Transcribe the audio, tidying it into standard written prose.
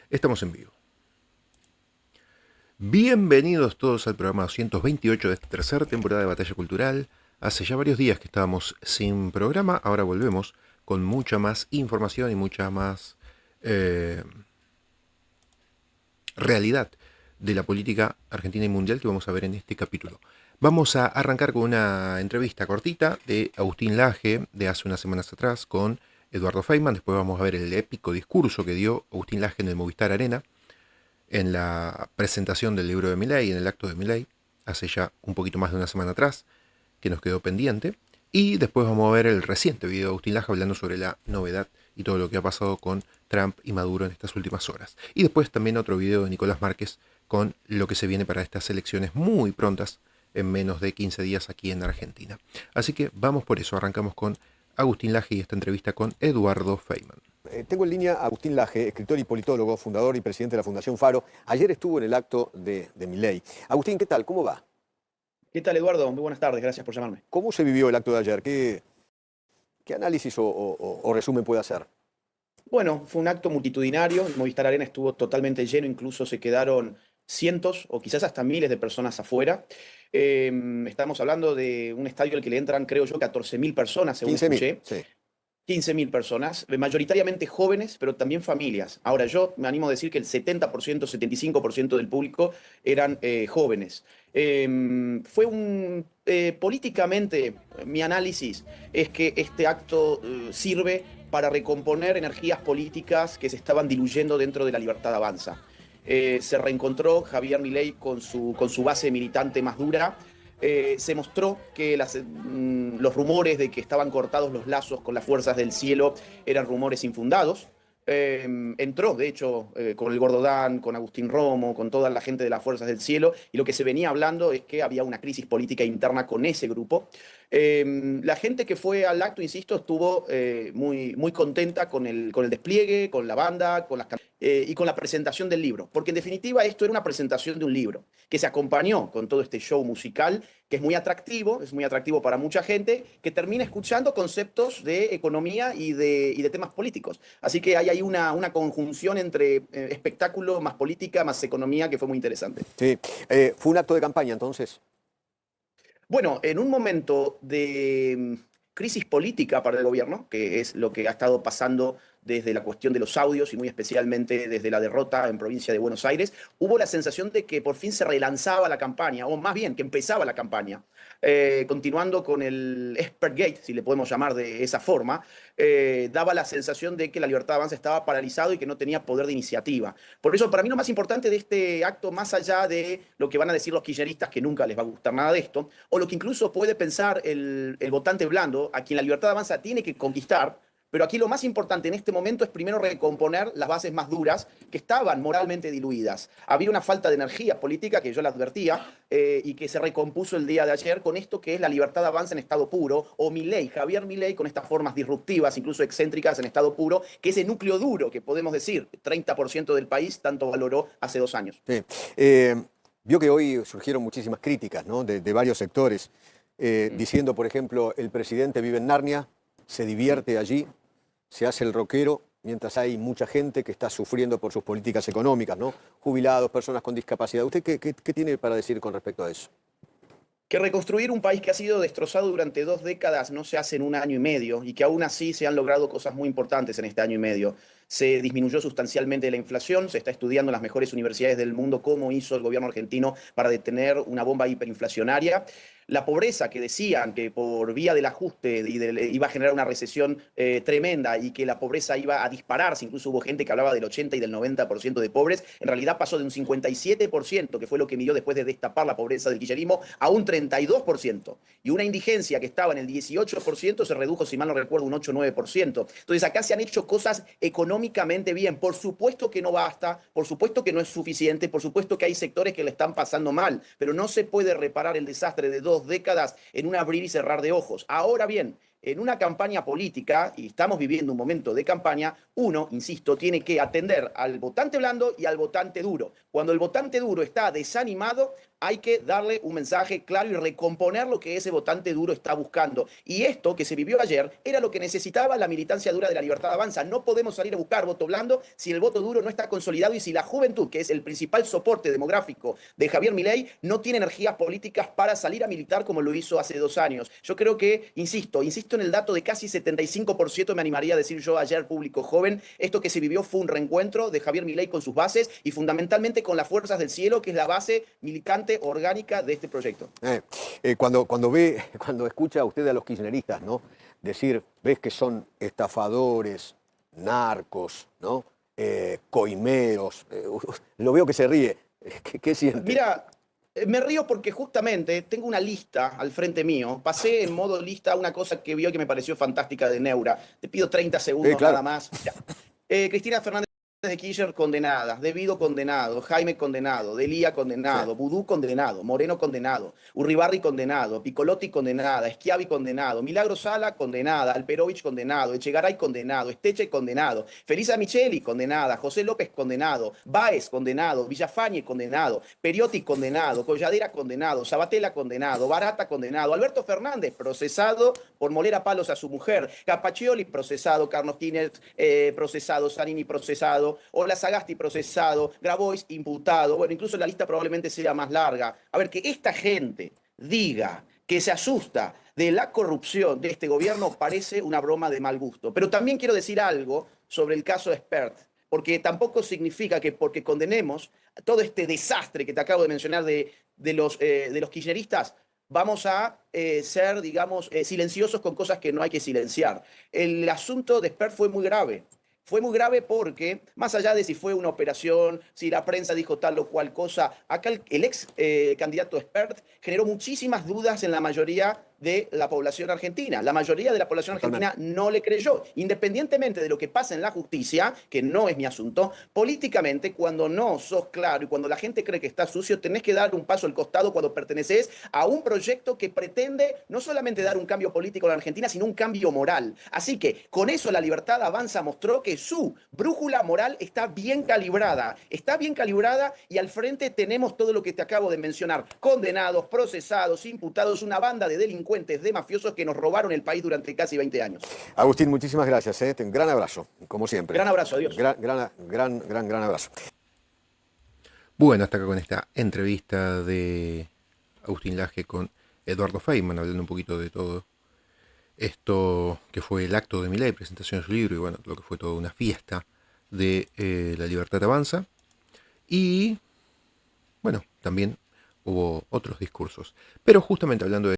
Estamos en vivo. Bienvenidos todos al programa 228 de esta tercera temporada de Batalla Cultural. Hace ya varios días que estábamos sin programa, ahora volvemos con mucha más información y mucha más realidad de la política argentina y mundial que vamos a ver en este capítulo. Vamos a arrancar con una entrevista cortita de Agustín Laje de hace unas semanas atrás con Eduardo Feynman. Después vamos a ver el épico discurso que dio Agustín Laje en el Movistar Arena en la presentación del libro de Milei, en el acto de Milei, hace ya un poquito más de una semana atrás, que nos quedó pendiente. Y después vamos a ver el reciente video de Agustín Laje hablando sobre la novedad y todo lo que ha pasado con Trump y Maduro en estas últimas horas. Y después también otro video de Nicolás Márquez con lo que se viene para estas elecciones muy prontas, en menos de 15 días aquí en Argentina. Así que vamos por eso, arrancamos con Agustín Laje y esta entrevista con Eduardo Feynman. Tengo en línea a Agustín Laje, escritor y politólogo, fundador y presidente de la Fundación Faro. Ayer estuvo en el acto de Milei. Agustín, ¿qué tal? ¿Cómo va? ¿Qué tal, Eduardo? Muy buenas tardes, gracias por llamarme. ¿Cómo se vivió el acto de ayer? ¿Qué análisis o resumen puede hacer? Bueno, fue un acto multitudinario, el Movistar Arena estuvo totalmente lleno, incluso se quedaron cientos o quizás hasta miles de personas afuera. Estamos hablando de un estadio al que le entran, creo yo, 14.000 personas, según 15.000, escuché. sí. 15.000 personas, mayoritariamente jóvenes, pero también familias. Ahora, yo me animo a decir que el 70%, 75% del público eran jóvenes. Políticamente, mi análisis es que este acto sirve para recomponer energías políticas que se estaban diluyendo dentro de la Libertad Avanza. Se reencontró Javier Milei con su base militante más dura. Se mostró que los rumores de que estaban cortados los lazos con las fuerzas del cielo eran rumores infundados. Entró, de hecho, con el Gordo Dan, con Agustín Romo, con toda la gente de las fuerzas del cielo, y lo que se venía hablando es que había una crisis política interna con ese grupo. La gente que fue al acto, insisto, estuvo muy contenta con el despliegue, con la banda, y con la presentación del libro, porque en definitiva esto era una presentación de un libro que se acompañó con todo este show musical que es muy atractivo para mucha gente que termina escuchando conceptos de economía y de temas políticos. Así que hay ahí una conjunción entre espectáculo más política más economía que fue muy interesante. Sí. ¿Fue un acto de campaña entonces? Bueno, en un momento de crisis política para el gobierno, que es lo que ha estado pasando desde la cuestión de los audios y muy especialmente desde la derrota en provincia de Buenos Aires, hubo la sensación de que por fin se relanzaba la campaña, o más bien que empezaba la campaña. Continuando con el Espergate, si le podemos llamar de esa forma, daba la sensación de que la Libertad Avanza estaba paralizado y que no tenía poder de iniciativa. Por eso, para mí lo más importante de este acto, más allá de lo que van a decir los kirchneristas, que nunca les va a gustar nada de esto, o lo que incluso puede pensar el votante blando, a quien la Libertad Avanza tiene que conquistar, pero aquí lo más importante en este momento es primero recomponer las bases más duras que estaban moralmente diluidas. Había una falta de energía política que yo la advertía y que se recompuso el día de ayer con esto que es la Libertad Avanza en estado puro, o Milei, Javier Milei, con estas formas disruptivas, incluso excéntricas en estado puro, que ese núcleo duro que podemos decir, 30% del país tanto valoró hace 2 años. Sí. Vio que hoy surgieron muchísimas críticas, ¿no? de varios sectores, diciendo, por ejemplo, el presidente vive en Narnia, se divierte allí, se hace el rockero, mientras hay mucha gente que está sufriendo por sus políticas económicas, ¿no? Jubilados, personas con discapacidad. ¿Usted qué tiene para decir con respecto a eso? Que reconstruir un país que ha sido destrozado durante 2 décadas no se hace en 1 año y medio y que aún así se han logrado cosas muy importantes en este año y medio. Se disminuyó sustancialmente la inflación, se está estudiando en las mejores universidades del mundo cómo hizo el gobierno argentino para detener una bomba hiperinflacionaria. La pobreza que decían que por vía del ajuste iba a generar una recesión tremenda y que la pobreza iba a dispararse, incluso hubo gente que hablaba del 80 y del 90% de pobres, en realidad pasó de un 57%, que fue lo que midió después de destapar la pobreza del kirchnerismo, a un 32%. Y una indigencia que estaba en el 18% se redujo, si mal no recuerdo, un 8 o 9%. Entonces acá se han hecho cosas económicamente bien. Por supuesto que no basta, por supuesto que no es suficiente, por supuesto que hay sectores que le están pasando mal, pero no se puede reparar el desastre de 2 décadas en un abrir y cerrar de ojos. Ahora bien, en una campaña política, y estamos viviendo un momento de campaña, uno, insisto, tiene que atender al votante blando y al votante duro. Cuando el votante duro está desanimado, hay que darle un mensaje claro y recomponer lo que ese votante duro está buscando. Y esto que se vivió ayer era lo que necesitaba la militancia dura de La Libertad Avanza. No podemos salir a buscar voto blando si el voto duro no está consolidado y si la juventud, que es el principal soporte demográfico de Javier Milei, no tiene energías políticas para salir a militar como lo hizo hace 2 años. Yo creo que, insisto en el dato de casi 75%, me animaría a decir yo ayer, público joven, esto que se vivió fue un reencuentro de Javier Milei con sus bases y fundamentalmente con las fuerzas del cielo, que es la base militante orgánica de este proyecto. Cuando escucha usted a los kirchneristas, ¿no?, decir, ves que son estafadores, narcos, ¿no?, coimeros, lo veo que se ríe. ¿Qué siente? Mira, me río porque justamente tengo una lista al frente mío. Pasé en modo lista una cosa que vio que me pareció fantástica de Neura. Te pido 30 segundos claro. nada más. Ya. Cristina Fernández de Kirchner condenada, De Vido condenado, Jaime condenado, Delía condenado, Sí. Vudú condenado, Moreno condenado, Urribarri condenado, Piccolotti condenada, Schiavi condenado, Milagro Sala condenada, Alperovich condenado, Echegaray condenado, Esteche condenado, Felisa Micheli condenada, José López condenado, Báez condenado, Villafañe condenado, Periotti condenado, Colladera condenado, Sabatella condenado, Barata condenado, Alberto Fernández procesado por moler a palos a su mujer, Capaccioli procesado, Carlos Kirchner procesado, Zanini procesado, Ola Sagasti procesado, Grabois imputado. Bueno, incluso la lista probablemente sea más larga. A ver, que esta gente diga que se asusta de la corrupción de este gobierno parece una broma de mal gusto. Pero también quiero decir algo sobre el caso Spert, porque tampoco significa que porque condenemos todo este desastre que te acabo de mencionar de los kirchneristas, vamos a ser, digamos, silenciosos con cosas que no hay que silenciar. El asunto de Spert fue muy grave. Fue muy grave porque, más allá de si fue una operación, si la prensa dijo tal o cual cosa, acá el ex candidato Spert generó muchísimas dudas en la mayoría de la población argentina. La mayoría de la población argentina no le creyó. Independientemente de lo que pasa en la justicia, que no es mi asunto, políticamente, cuando no sos claro y cuando la gente cree que está sucio, tenés que dar un paso al costado cuando perteneces a un proyecto que pretende no solamente dar un cambio político en la Argentina, sino un cambio moral. Así que con eso La Libertad Avanza mostró que su brújula moral está bien calibrada y al frente tenemos todo lo que te acabo de mencionar: condenados, procesados, imputados, una banda de delincuentes, de mafiosos que nos robaron el país durante casi 20 años. Agustín, muchísimas gracias. Un gran abrazo, como siempre. Gran abrazo, adiós. Gran abrazo. Bueno, hasta acá con esta entrevista de Agustín Laje con Eduardo Feynman, hablando un poquito de todo esto que fue el acto de Milei, presentación de su libro, y bueno, lo que fue toda una fiesta de La Libertad Avanza. Y bueno, también hubo otros discursos. Pero justamente hablando de